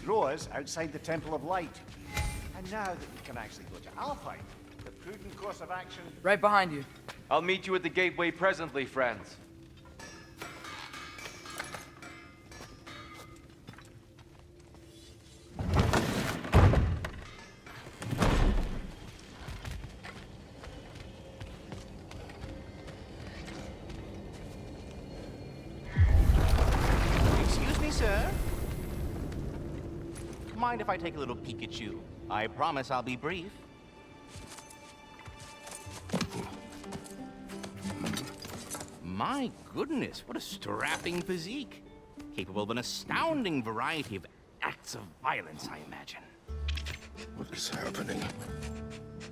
throw us outside the Temple of Light. And now that we can actually go to Alfheim, the prudent course of action... Right behind you. I'll meet you at the gateway presently, friends. Excuse me, sir. Mind if I take a little peek at you? I promise I'll be brief. My goodness, what a strapping physique. Capable of an astounding variety of acts of violence, I imagine. What is happening?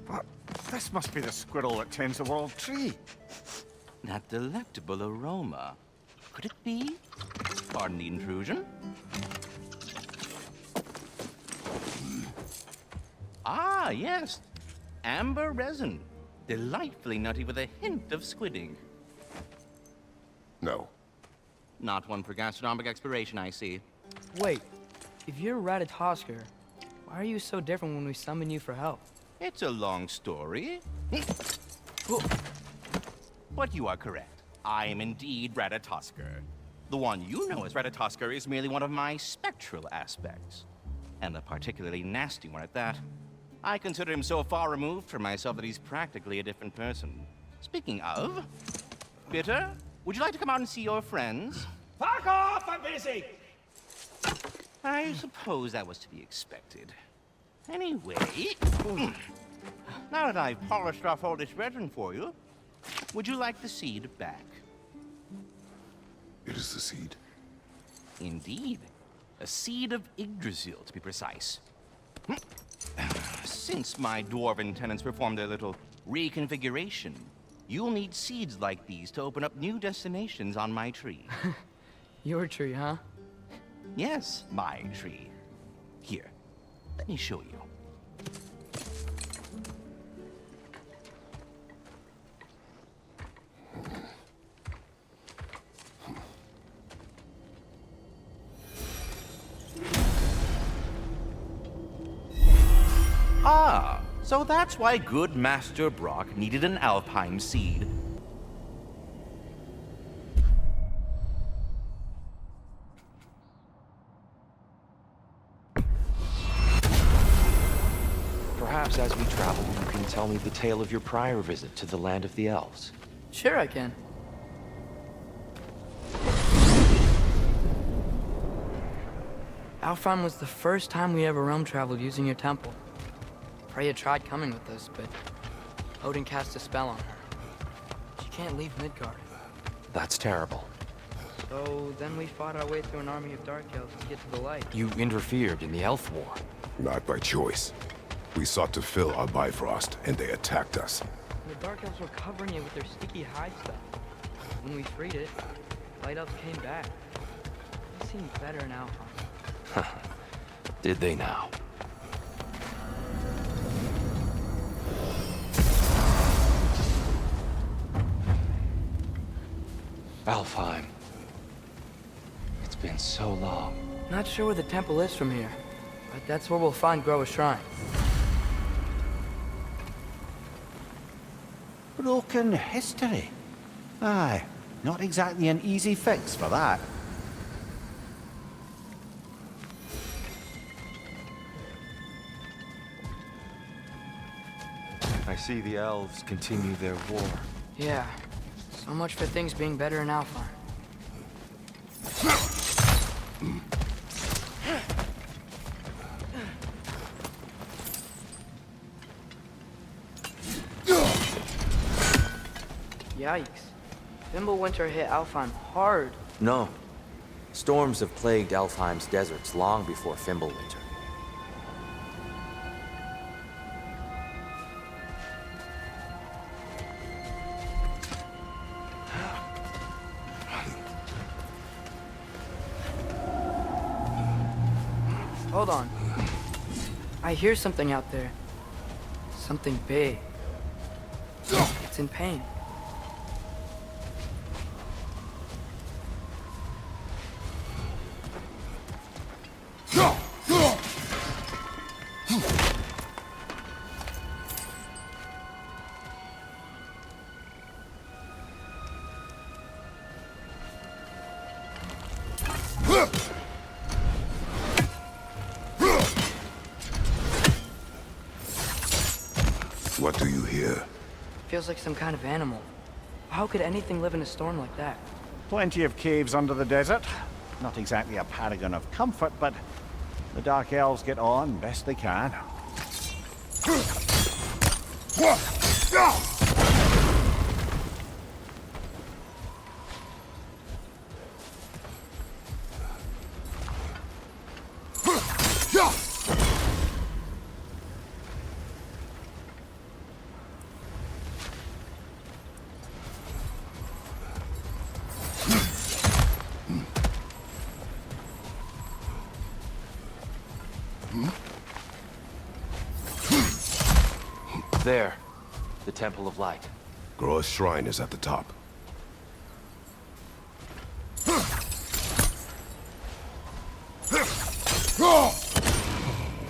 What? This must be the squirrel that tends the world tree. That delectable aroma. Could it be? Pardon the intrusion. Ah, yes. Amber resin. Delightfully nutty with a hint of squidding. No. Not one for gastronomic exploration, I see. Wait, if you're Ratatoskr, why are you so different when we summon you for help? It's a long story. But you are correct. I am indeed Ratatoskr. The one you know as Ratatoskr is merely one of my spectral aspects. And a particularly nasty one at that. I consider him so far removed from myself that he's practically a different person. Speaking of, Bitter, would you like to come out and see your friends? Fuck off! I'm busy! I suppose that was to be expected. Anyway, now that I've polished off all this resin for you, would you like the seed back? It is the seed. Indeed. A seed of Yggdrasil, to be precise. Since my dwarven tenants performed their little reconfiguration, you'll need seeds like these to open up new destinations on my tree. Your tree, huh? Yes, my tree. Here, let me show you. Ah, so that's why good Master Brock needed an Alfheim seed. Perhaps as we travel, you can tell me the tale of your prior visit to the land of the elves. Sure I can. Alfheim was the first time we ever realm traveled using your temple. Freya tried coming with us, but Odin cast a spell on her. She can't leave Midgard. That's terrible. So then we fought our way through an army of dark elves to get to the light. You interfered in the elf war. Not by choice. We sought to fill our Bifrost, and they attacked us. The dark elves were covering it with their sticky hide stuff. When we freed it, light elves came back. They seemed better in Alfheim. Did they now? Alfheim. It's been so long. Not sure where the temple is from here, but that's where we'll find Groa's shrine. Broken history. Aye, not exactly an easy fix for that. I see the elves continue their war. Yeah, so much for things being better in Alfheim. Yikes. Fimbulwinter hit Alfheim hard. No. Storms have plagued Alfheim's deserts long before Fimbulwinter. Hold on. I hear something out there. Something big. It's in pain. What do you hear? Feels like some kind of animal. How could anything live in a storm like that? Plenty of caves under the desert. Not exactly a paragon of comfort, but the Dark Elves get on best they can. There. The Temple of Light. Groa's shrine is at the top.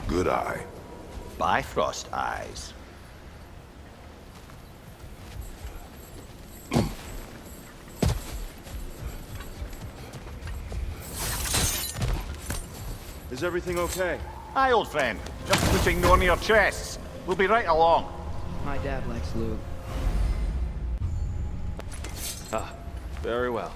Good eye. Bifrost eyes. Is everything okay? Aye, old friend. Just putting on your chests. We'll be right along. My dad likes loot. Ah, very well.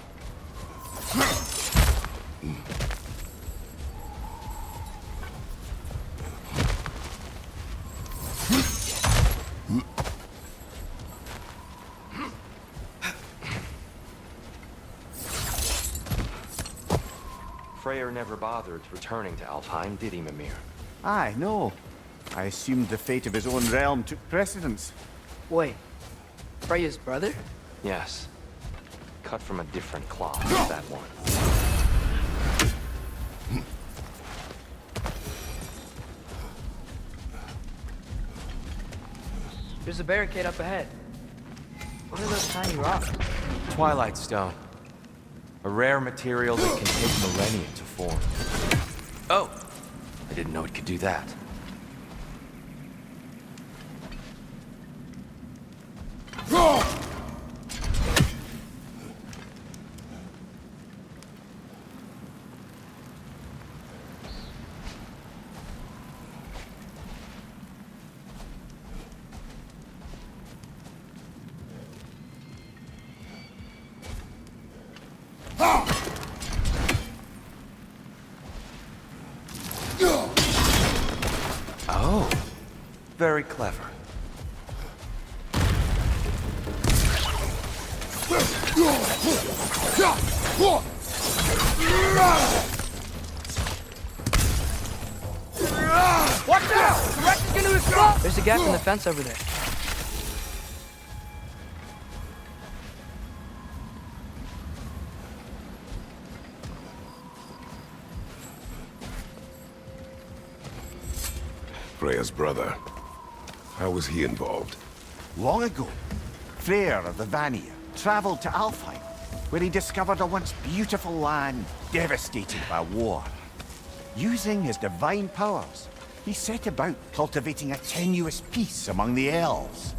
Freyr never bothered returning to Alfheim, did he, Mimir? Aye, no. I assumed the fate of his own realm took precedence. Wait, Freya's brother? Yes. Cut from a different cloth, that one. There's a barricade up ahead. What are those tiny rocks? Twilight Stone. A rare material that can take millennia to form. Oh! I didn't know it could do that. Oh, very clever. Watch out! The wreck is gonna explode! There's a gap in the fence over there. Freya's brother. How was he involved? Long ago, Freyr of the Vanir traveled to Alfheim, where he discovered a once beautiful land devastated by war. Using his divine powers, he set about cultivating a tenuous peace among the elves.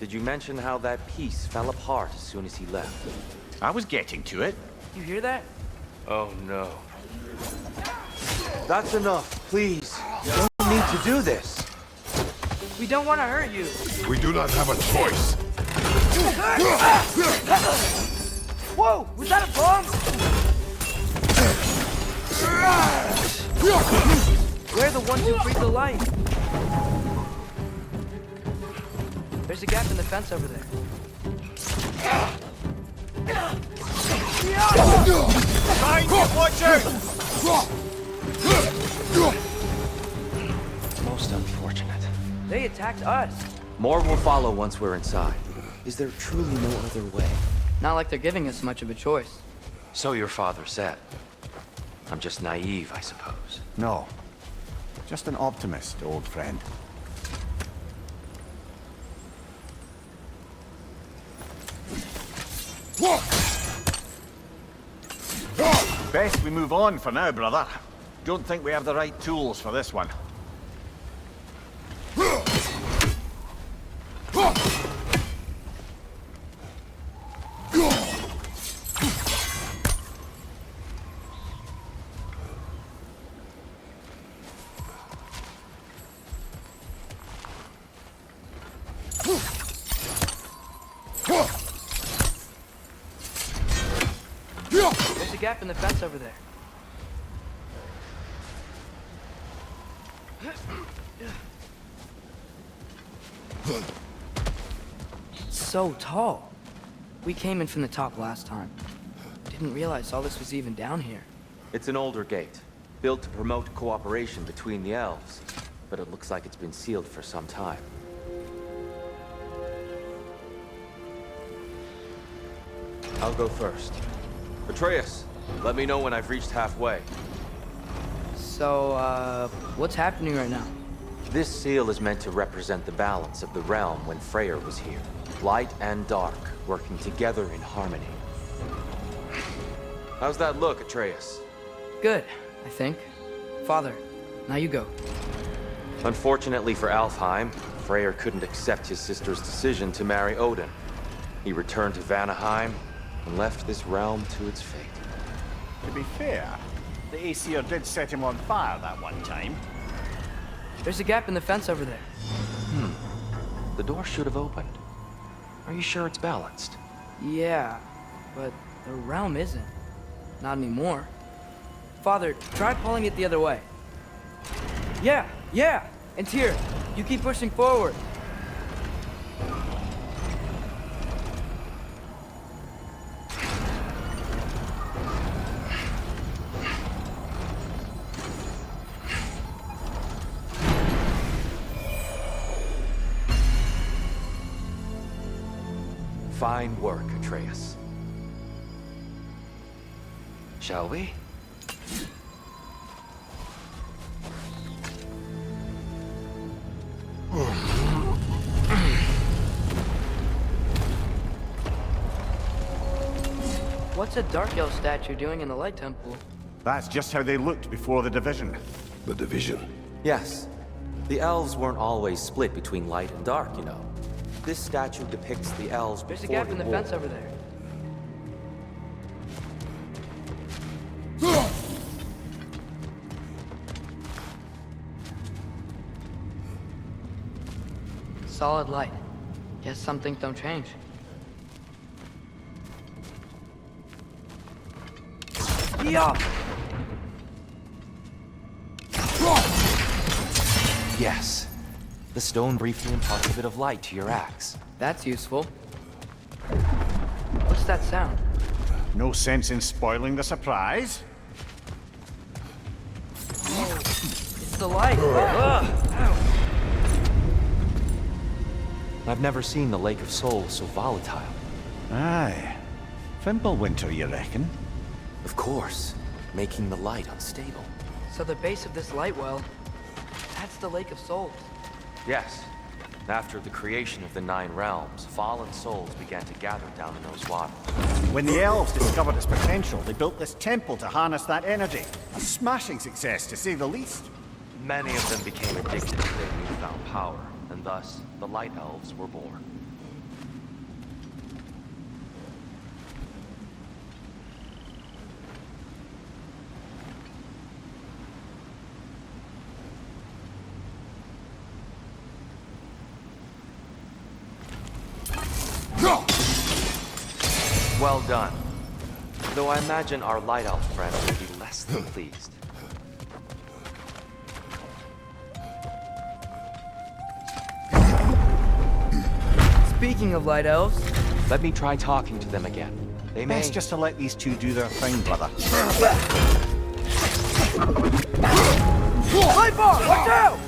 Did you mention how that piece fell apart as soon as he left? I was getting to it. You hear that? Oh no. That's enough, please. You don't need to do this. We don't want to hurt you. We do not have a choice. Whoa! Was that a bomb? We're the ones who breathe the light. There's a gap in the fence over there. Watch out! Most unfortunate. They attacked us. More will follow once we're inside. Is there truly no other way? Not like they're giving us much of a choice. So your father said. I'm just naive, I suppose. No. Just an optimist, old friend. Best we move on for now, brother. Don't think we have the right tools for this one. gap in the fence over there. It's so tall. We came in from the top last time. Didn't realize all this was even down here. It's an older gate, built to promote cooperation between the elves, but it looks like it's been sealed for some time. I'll go first. Atreus, let me know when I've reached halfway. So, what's happening right now? This seal is meant to represent the balance of the realm when Freyr was here. Light and dark, working together in harmony. How's that look, Atreus? Good, I think. Father, now you go. Unfortunately for Alfheim, Freyr couldn't accept his sister's decision to marry Odin. He returned to Vanaheim and left this realm to its fate. To be fair, the Aesir did set him on fire that one time. There's a gap in the fence over there. The door should have opened. Are you sure it's balanced? Yeah, but the realm isn't. Not anymore. Father, try pulling it the other way. Yeah! And Tyr, you keep pushing forward. Fine work, Atreus. Shall we? What's a Dark Elf statue doing in the Light Temple? That's just how they looked before the division. The division. Yes. The elves weren't always split between light and dark, you know. This statue depicts the elves There's a before gap in the war. fence over there. Solid light. Guess some things don't change. Yeah! Yes. The stone briefly imparts a bit of light to your axe. That's useful. What's that sound? No sense in spoiling the surprise. It's the light! I've never seen the Lake of Souls so volatile. Aye. Fimbulwinter, you reckon? Of course, making the light unstable. So the base of this light well, that's the Lake of Souls. Yes. After the creation of the Nine Realms, fallen souls began to gather down in those waters. When the elves discovered its potential, they built this temple to harness that energy. A smashing success, to say the least. Many of them became addicted to their newfound power, and thus, the Light Elves were born. Well done. Though I imagine our Light Elf friend will be less than pleased. Speaking of light elves, Let me try talking to them again. They may... Best just to let these two do their thing, brother. light bar, watch out!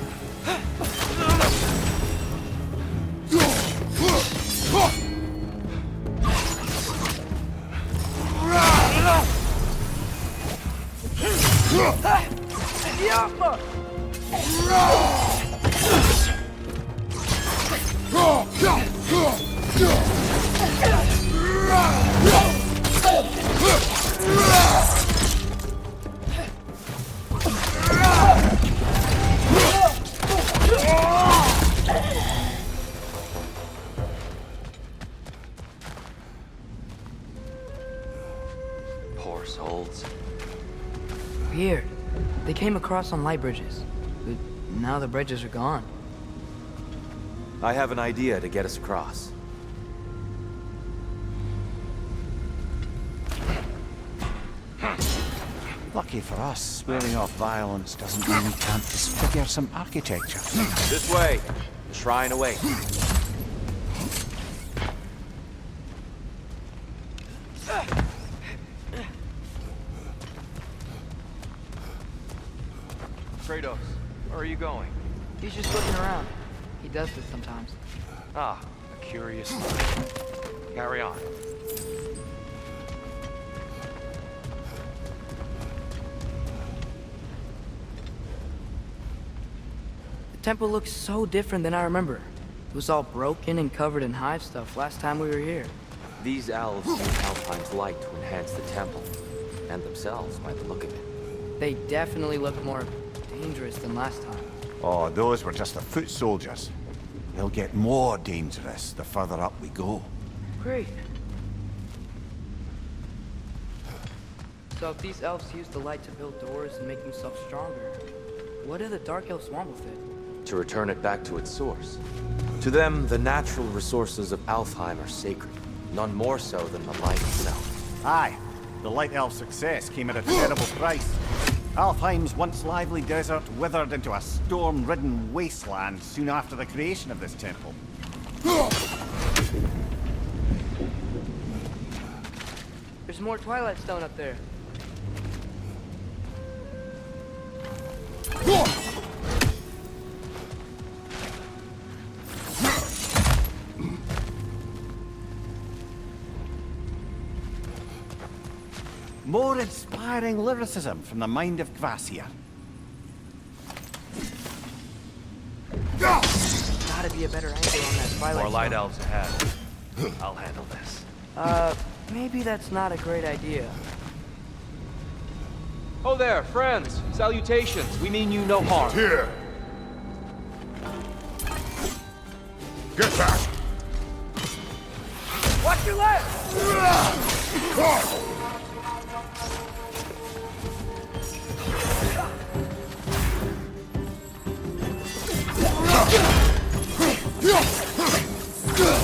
Poor souls. Weird. They came across on light bridges, but now the bridges are gone. I have an idea to get us across. Lucky for us, swearing off violence doesn't mean we can't disfigure some architecture. This way. The shrine awaits. Kratos, where are you going? He's just looking around. He does this sometimes. Ah, a curious mind. Carry on. The temple looks so different than I remember. It was all broken and covered in hive stuff last time we were here. These elves use Alfheim's light to enhance the temple, and themselves by the look of it. They definitely look more dangerous than last time. Oh, those were just the foot soldiers. They'll get more dangerous the further up we go. Great. So if these elves use the light to build doors and make themselves stronger, what do the Dark Elves want with it? To return it back to its source. To them, the natural resources of Alfheim are sacred, none more so than the light itself. Aye, the Light Elf's success came at a terrible price. Alfheim's once lively desert withered into a storm-ridden wasteland soon after the creation of this temple. There's more Twilight Stone up there. More inspiring lyricism from the mind of Kvasir. Gotta be a better angle on that Twilight More light Stone. elves ahead. I'll handle this. Maybe that's not a great idea. Oh there, friends. Salutations. We mean you no harm. Here! Get back! Watch your left!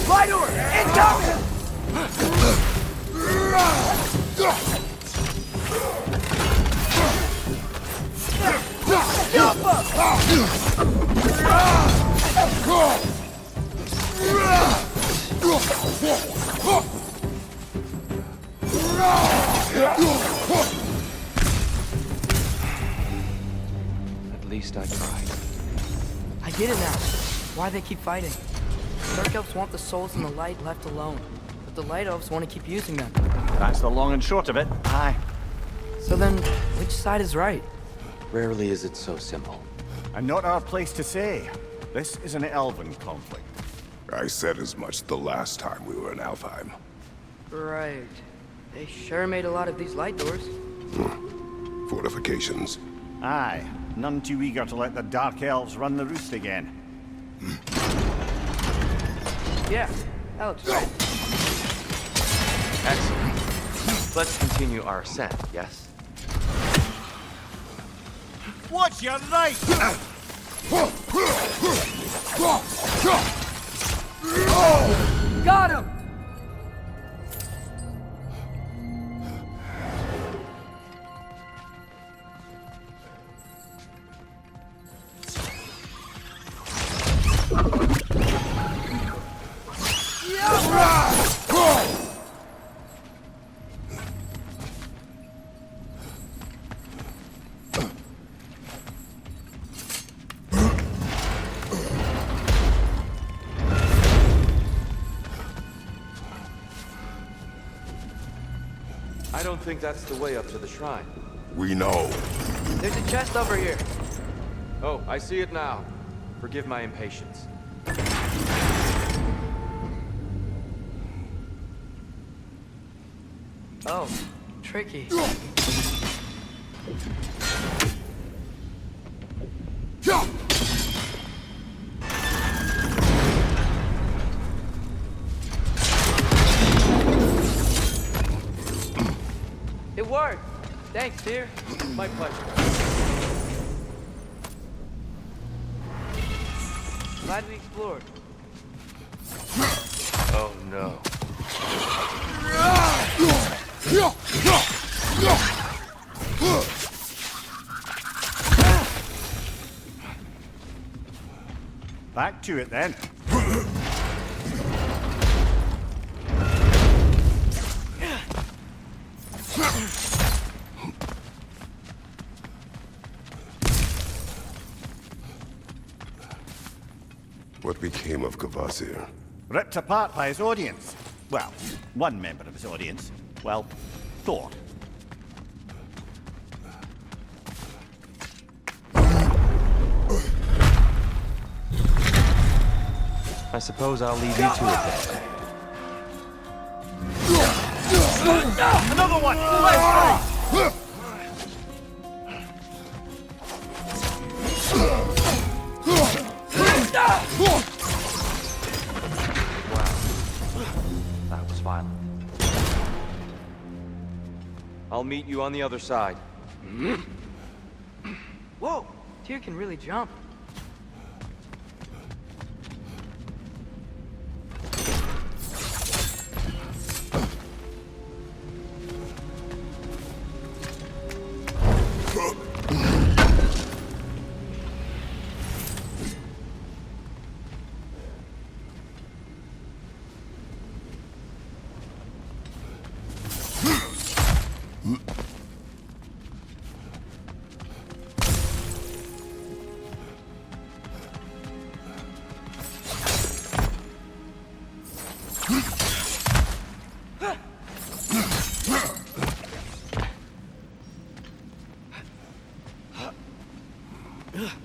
Fly door! Incoming! At least I tried. I get it now. Why they keep fighting. Dark Elves want the souls in the light left alone, but the Light Elves want to keep using them. That's the long and short of it. Aye. So then, which side is right? Rarely is it so simple. And not our place to say. This is an elven conflict. I said as much the last time we were in Alfheim. Right. They sure made a lot of these light doors. Fortifications. Aye. None too eager to let the Dark Elves run the roost again. Yeah, that looks right. Excellent. Let's continue our ascent, yes? Watch your right! Got him! I don't think that's the way up to the shrine. We know. There's a chest over here. Oh, I see it now. Forgive my impatience. Oh, tricky. It worked. Thanks, dear. My pleasure. Glad we explored. Oh no. Back to it then. What became of Kvasir? Ripped apart by his audience. Well, one member of his audience. Well, Thor. I suppose I'll leave you to it then. Another one! Let's That was violent. I'll meet you on the other side. Whoa! Tyr can really jump.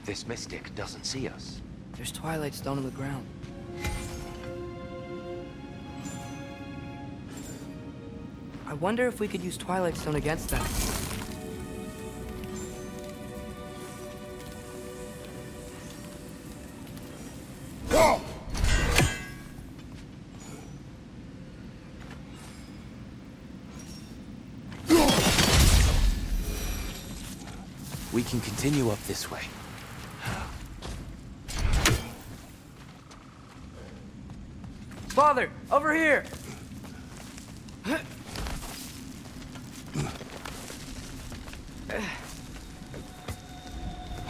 This mystic doesn't see us. There's Twilight Stone on the ground. I wonder if we could use Twilight Stone against them. We can continue up this way. Father, over here!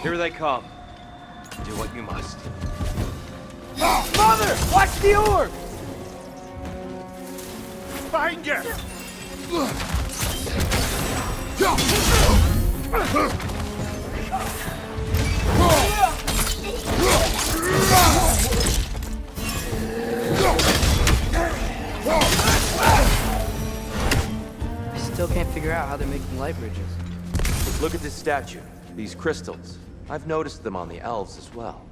Here they come. Do what you must. Father, watch the orb! find you! I still can't figure out how they're making light bridges. Look at this statue. These crystals. I've noticed them on the elves as well.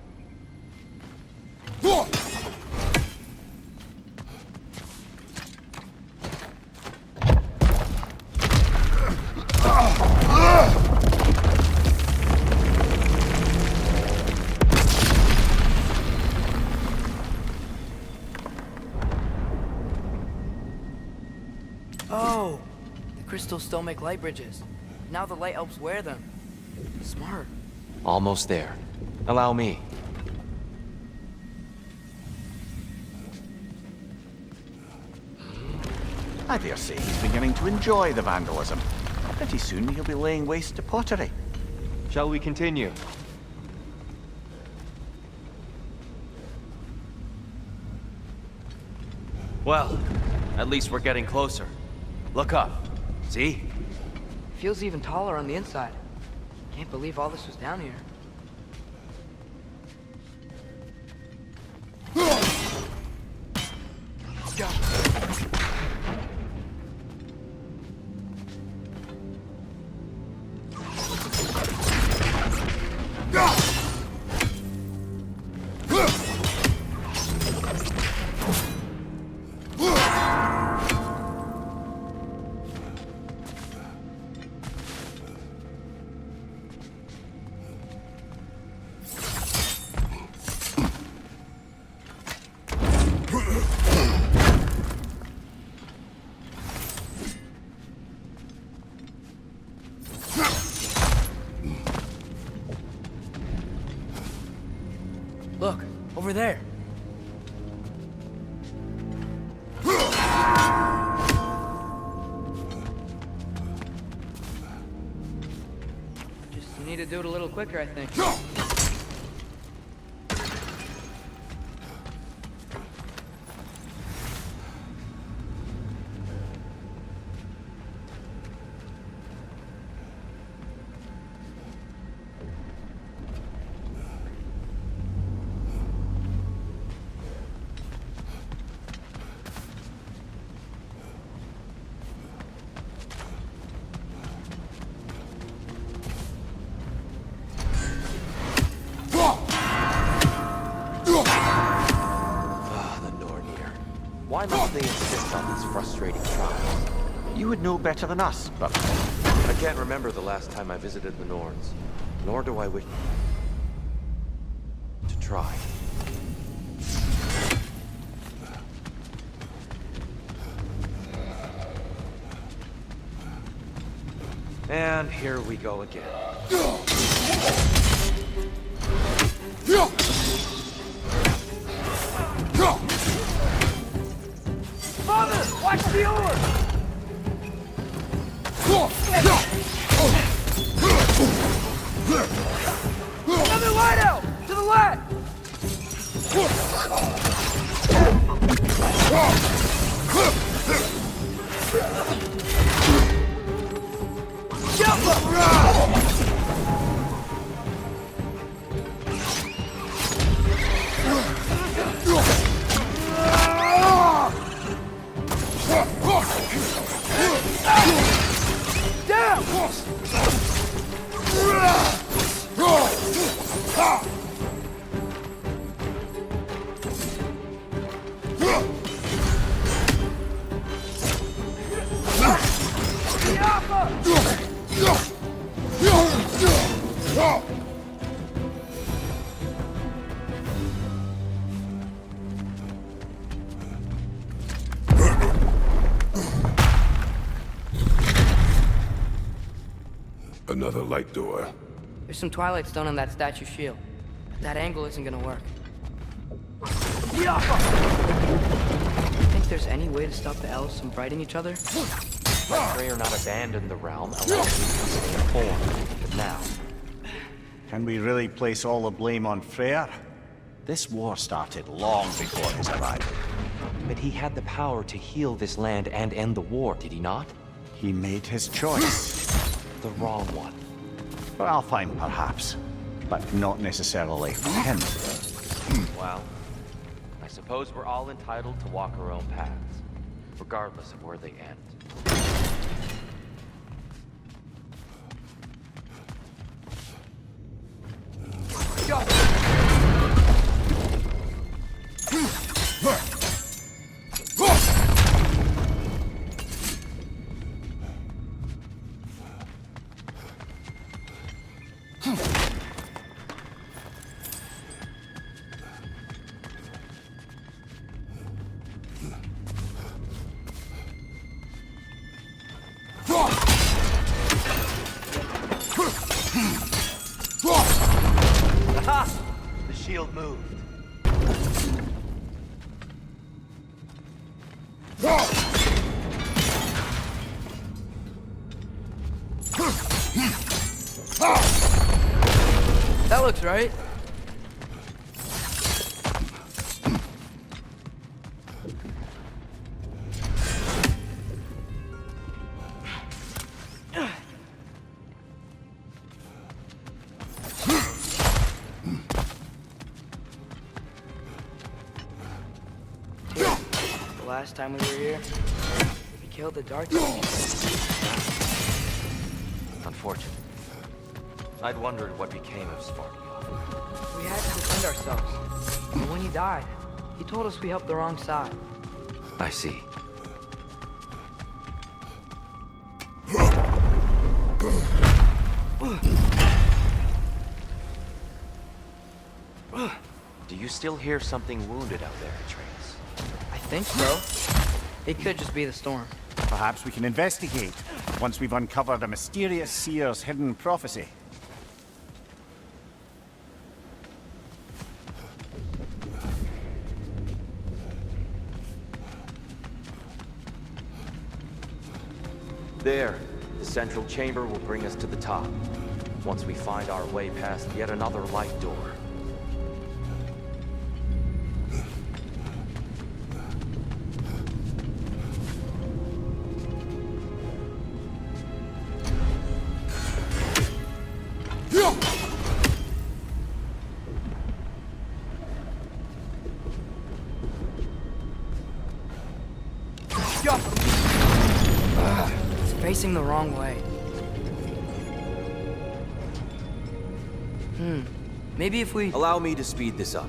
Oh! The crystals still make light bridges. Now the light elves wear them. Smart. Almost there. Allow me. I dare say he's beginning to enjoy the vandalism. Pretty soon he'll be laying waste to pottery. Shall we continue? Well, at least we're getting closer. Look up. See? Feels even taller on the inside. Can't believe all this was down here. Look, over there. Just need to do it a little quicker, I think. they insist on these frustrating trials? You would know better than us, but I can't remember the last time I visited the Norns, nor do I wish to try. And here we go again. Father, watch the oar! Another light out! To the left! Another light door. There's some Twilight Stone on that statue shield, but that angle isn't gonna work. Think there's any way to stop the elves from fighting each other? Let Freyr not abandon the realm, allow us to stay informed. But now, can we really place all the blame on Freyr? This war started long before his arrival. but he had the power to heal this land and end the war, did he not? He made his choice. The wrong one. For Alfheim, perhaps, but not necessarily for him. Well, I suppose we're all entitled to walk our own paths, regardless of where they end. The shield moved. That looks right. The last time we were here, we killed the Dark King. Unfortunate. I'd wondered what became of Svartalfheim. We had to defend ourselves. But when he died, he told us we helped the wrong side. I see. Do you still hear something wounded out there, Atreus? I think so. It could just be the storm. Perhaps we can investigate, once we've uncovered a mysterious seer's hidden prophecy. There. The central chamber will bring us to the top. Once we find our way past yet another light door. It's facing the wrong way. Maybe if we... Allow me to speed this up.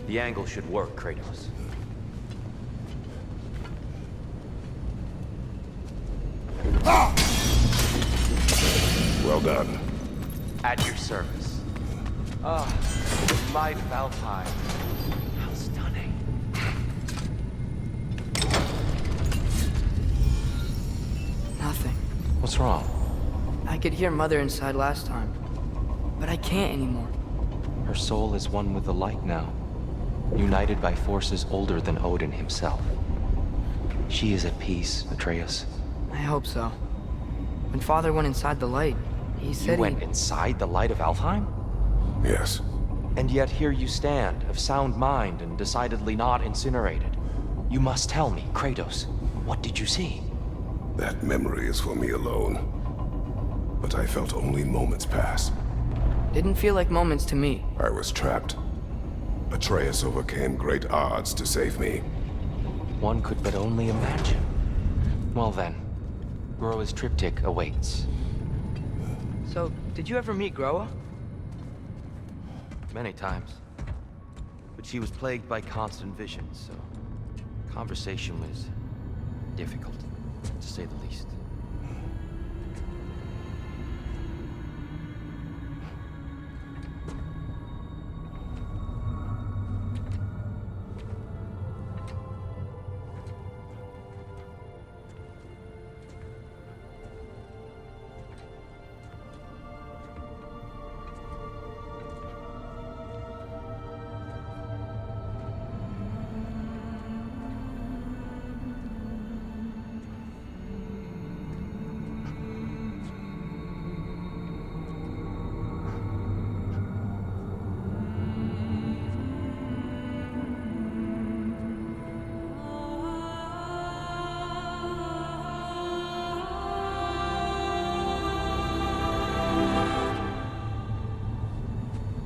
The angle should work, Kratos. Well done. At your service. Ah, my Valheim. How stunning. Nothing. What's wrong? I could hear Mother inside last time, but I can't anymore. Her soul is one with the light now, united by forces older than Odin himself. She is at peace, Atreus. I hope so. When Father went inside the light, he You said went inside the light of Alfheim? Yes. And yet here you stand, of sound mind and decidedly not incinerated. You must tell me, Kratos, what did you see? That memory is for me alone. But I felt only moments pass. Didn't feel like moments to me. I was trapped. Atreus overcame great odds to save me. One could but only imagine. Well then, Groa's triptych awaits. So, did you ever meet Groa? Many times. But she was plagued by constant visions, so conversation was difficult, to say the least.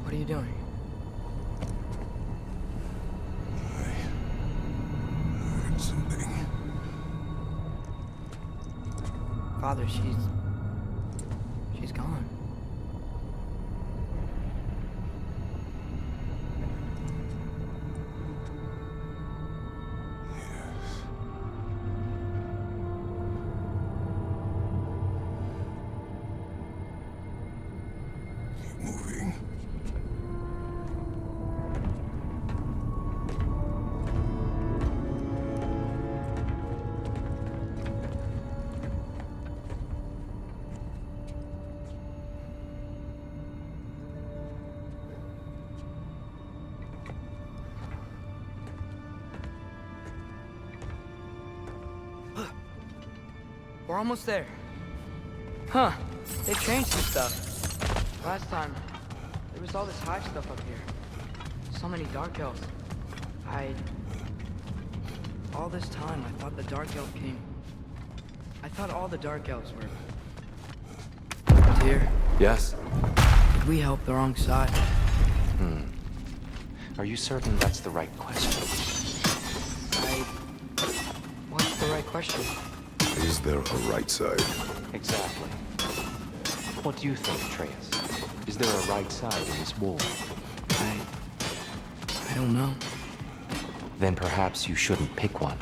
What are you doing? I heard something. Father, she's gone. Keep moving. We're almost there. Huh. They've changed some stuff. Last time, there was all this hive stuff up here. So many dark elves. All this time, I thought the dark elf king... I thought all the dark elves were... Tyr, Yes? did we help the wrong side? Are you certain that's the right question? What's the right question? Is there a right side? Exactly. What do you think, Atreus? Is there a right side in this war? I don't know. Then perhaps you shouldn't pick one.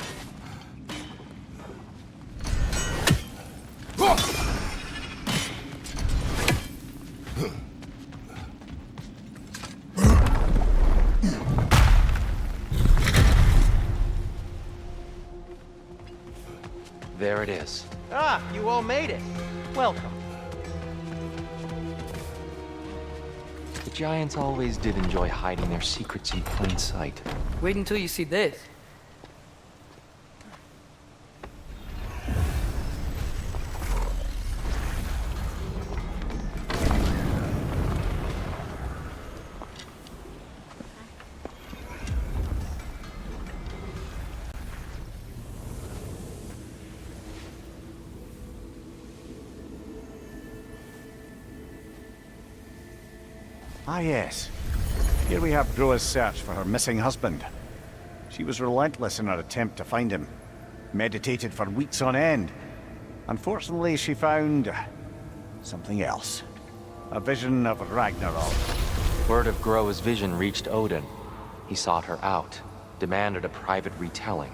There it is. Ah, you all made it. Welcome. The giants always did enjoy hiding their secrets in plain sight. Wait until you see this. Ah, yes. Here we have Groa's search for her missing husband. She was relentless in her attempt to find him. Meditated for weeks on end. Unfortunately, she found... something else. A vision of Ragnarok. Word of Groa's vision reached Odin. He sought her out, demanded a private retelling.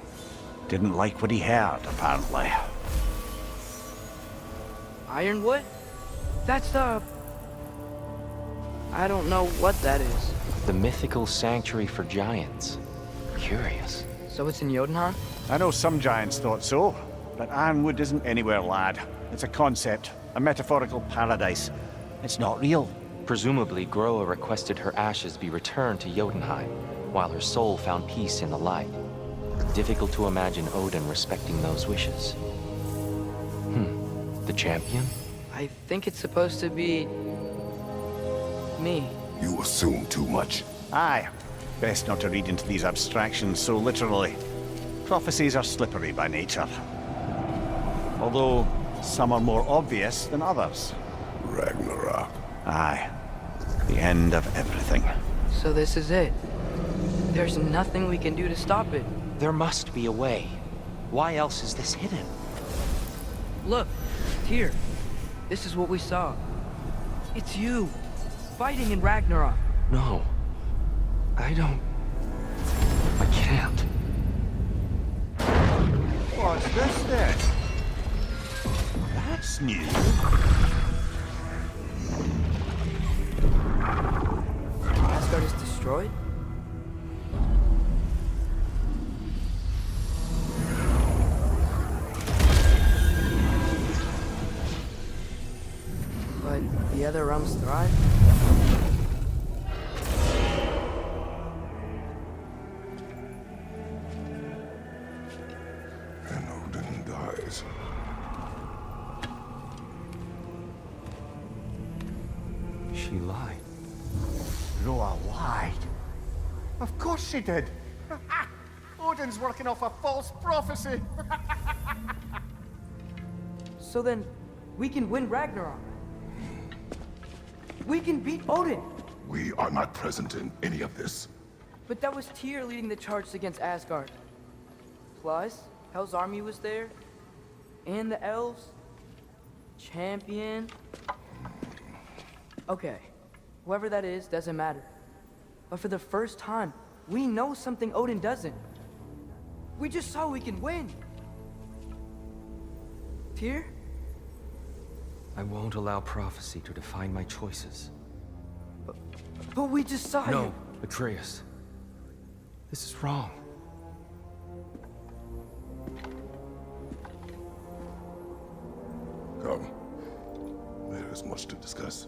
Didn't like what he heard, apparently. Ironwood? That's the... I don't know what that is. The mythical sanctuary for giants. Curious. So it's in Jotunheim? I know some giants thought so, but Ironwood isn't anywhere, lad. It's a concept, a metaphorical paradise. It's not real. Presumably, Groa requested her ashes be returned to Jotunheim, while her soul found peace in the light. Difficult to imagine Odin respecting those wishes. The champion? I think it's supposed to be... me. You assume too much. Aye. Best not to read into these abstractions so literally. Prophecies are slippery by nature. Although, some are more obvious than others. Ragnarok. Aye. The end of everything. So this is it. There's nothing we can do to stop it. There must be a way. Why else is this hidden? Look, here. This is what we saw. It's you, fighting in Ragnarok. No. I can't. What's this then? That's new. Asgard is destroyed? But the other realms thrive? And Odin dies. She lied. Roa lied. Of course she did. Odin's working off a false prophecy. So then, we can win Ragnarok. We can beat Odin. We are not present in any of this. But that was Tyr leading the charge against Asgard. Plus, Hell's army was there. And the elves. Champion. Okay, whoever that is doesn't matter. But for the first time, we know something Odin doesn't. We just saw we can win. Tyr? I won't allow prophecy to define my choices. But we just saw No, you. Atreus. This is wrong. Come. There is much to discuss.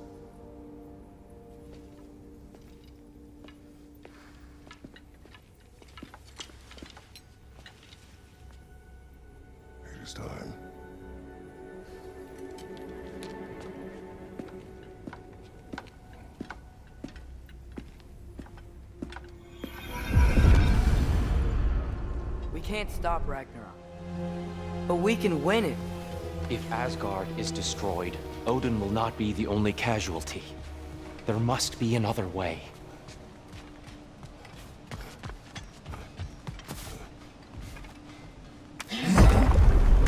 It is time. We can't stop Ragnarok. But we can win it. If Asgard is destroyed, Odin will not be the only casualty. There must be another way.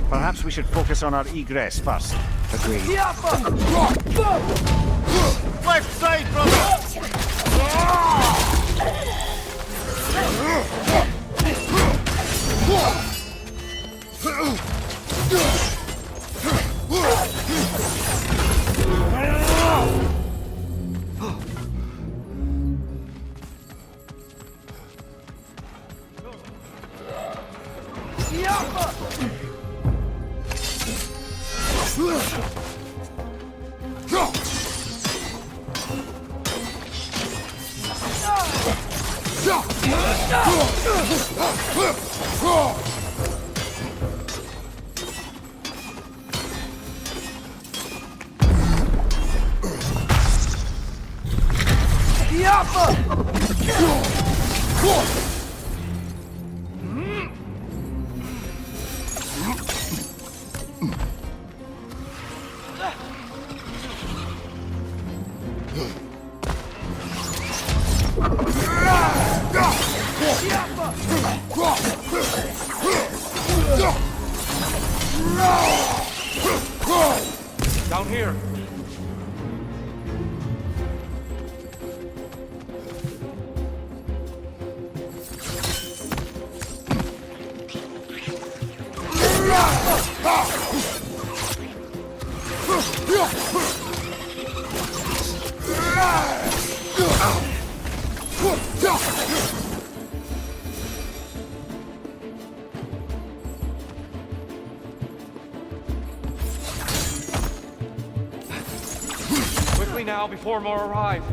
Perhaps we should focus on our egress first. Agreed. Left side, brother! Down here! Hurry now before more arrive.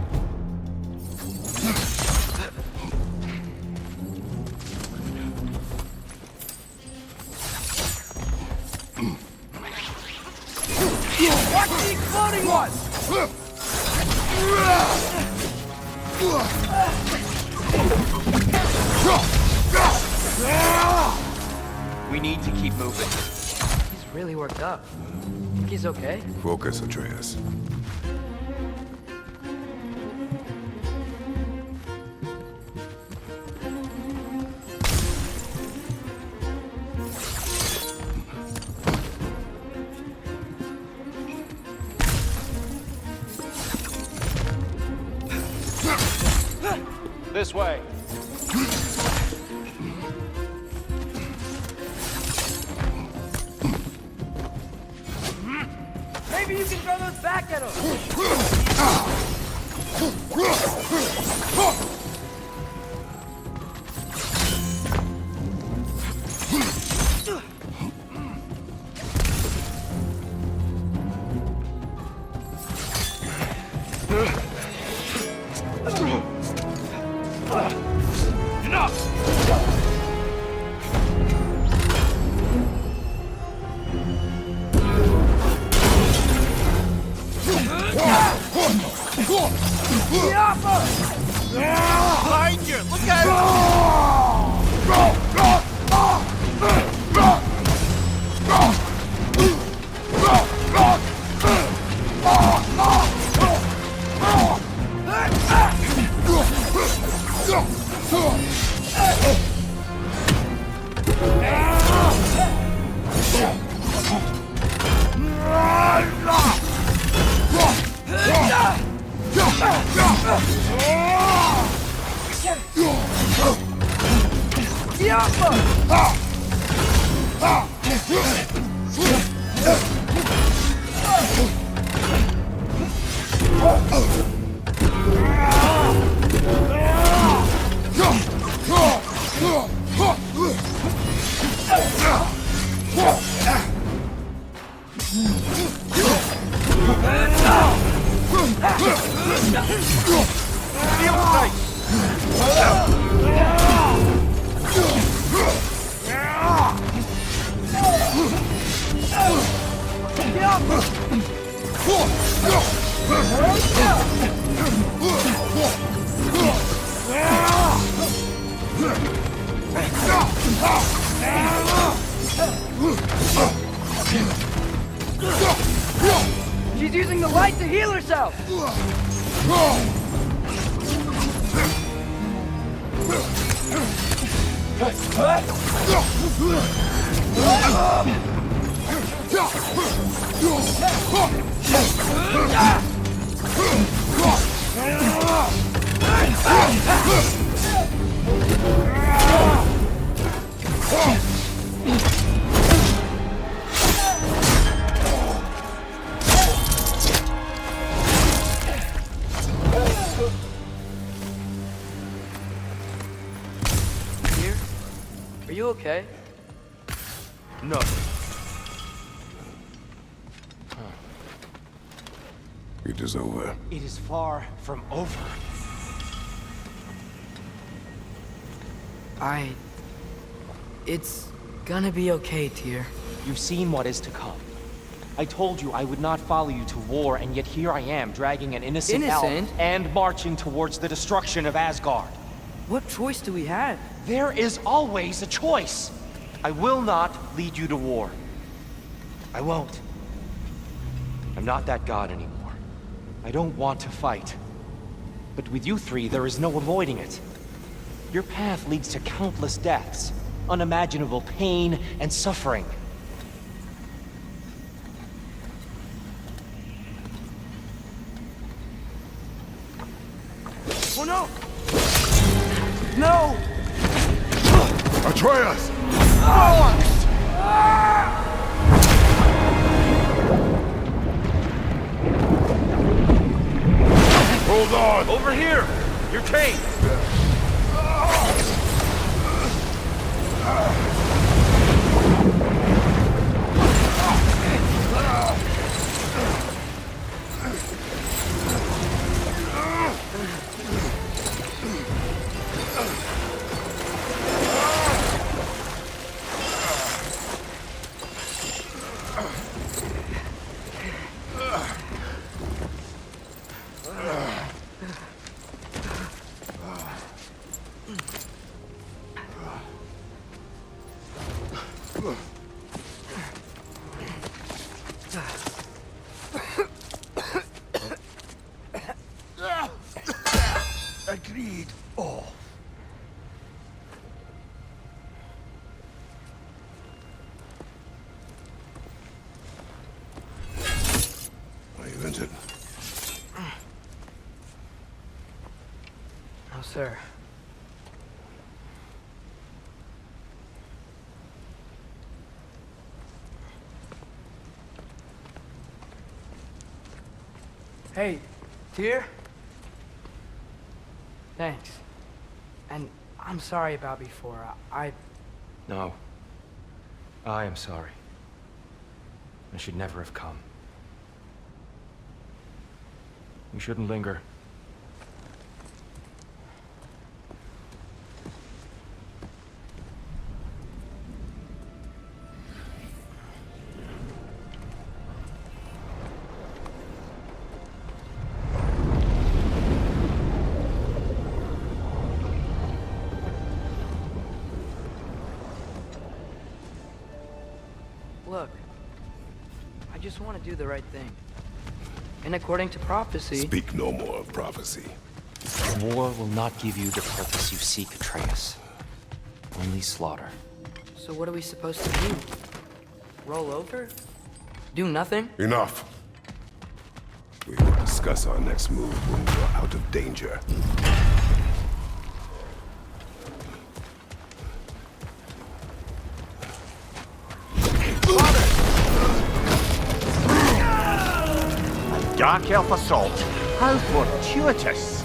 Watch the exploding one! We need to keep moving. He's really worked up. Think he's okay? Focus, Atreus. This way. Maybe you can throw those back at him! Behind you! Look out! She's using the light to heal herself! Here? Are you okay? No. It is over. It is far from over. It's gonna be okay, Tyr. You've seen what is to come. I told you I would not follow you to war, and yet here I am, dragging an innocent elf Innocent? and marching towards the destruction of Asgard. What choice do we have? There is always a choice. I will not lead you to war. I won't. I'm not that god anymore. I don't want to fight. But with you three, there is no avoiding it. Your path leads to countless deaths, unimaginable pain and suffering. Oh no! No! Atreus! Hold on! Over here! Your cane! Agreed. Oh. Are you injured? No, sir. Hey, Tyr? Thanks. And I'm sorry about before. No. I am sorry. I should never have come. We shouldn't linger. Look, I just want to do the right thing. And according to prophecy... Speak no more of prophecy. War will not give you the purpose you seek, Atreus. Only slaughter. So what are we supposed to do? Roll over? Do nothing? Enough! We will discuss our next move when we are out of danger. Dark elf assault. How fortuitous.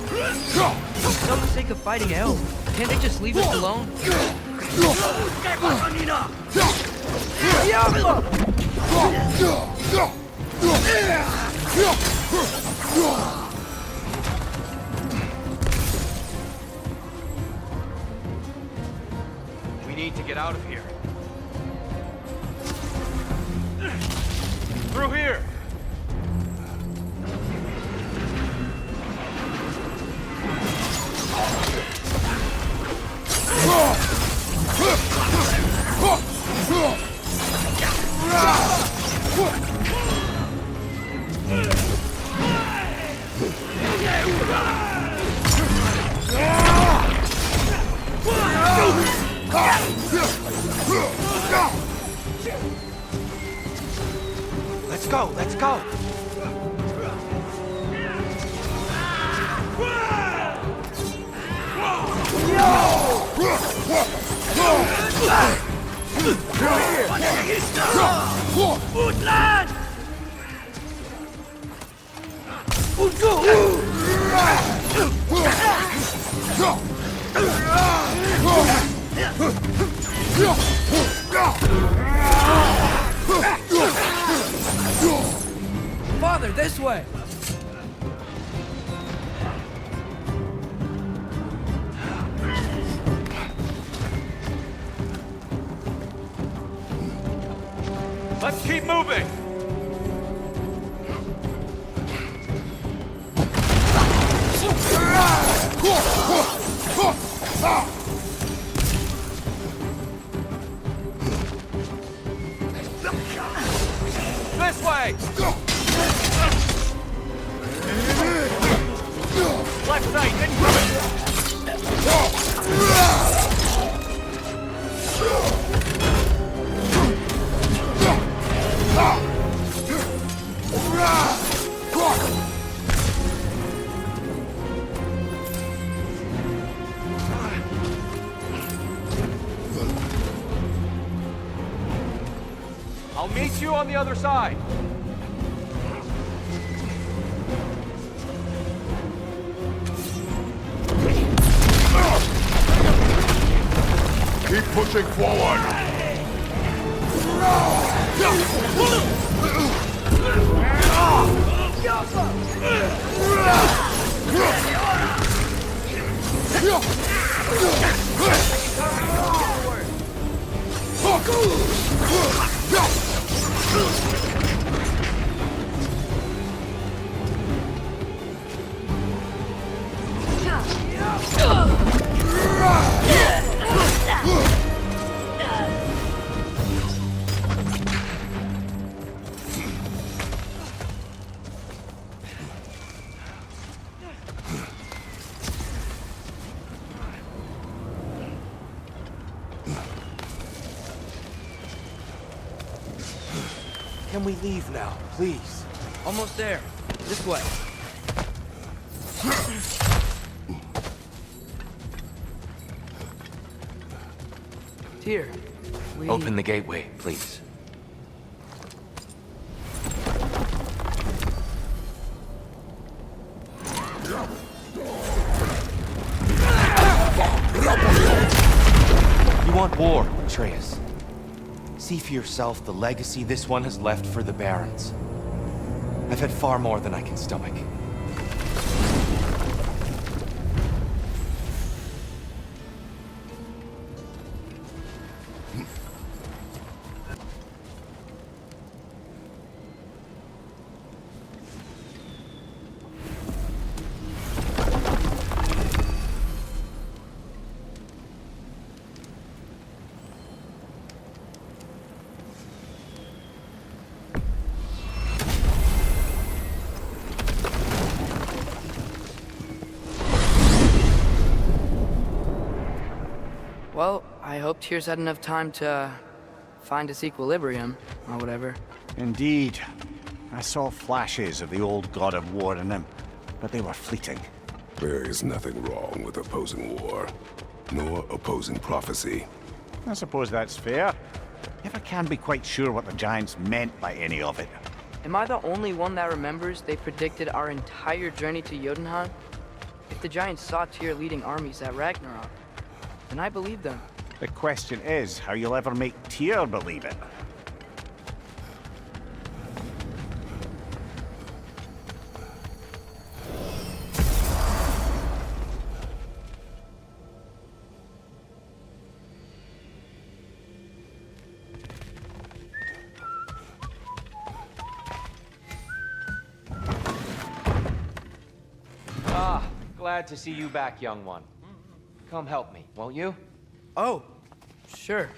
For the sake of fighting elves, can't they just leave us alone? We need to get out of here. Through here! Let's go, let's go! Father, this way! Let's keep moving! This way! Left side, incoming! I'll meet you on the other side. Keep pushing forward! Can we leave now, please? Almost there. This way. Tyr, we... Open the gateway, please. You want war, Atreus. See for yourself the legacy this one has left for the Barons. I've had far more than I can stomach. Well, I hope Tyr's had enough time to find his equilibrium, or whatever. Indeed. I saw flashes of the old God of War in him, but they were fleeting. There is nothing wrong with opposing war, nor opposing prophecy. I suppose that's fair. Never can be quite sure what the Giants meant by any of it. Am I the only one that remembers they predicted our entire journey to Jotunheim? If the Giants saw Tyr leading armies at Ragnarok, then I believe them. The question is how you'll ever make Tyr believe it. Ah, glad to see you back, young one. Come help me, won't you? Oh, sure.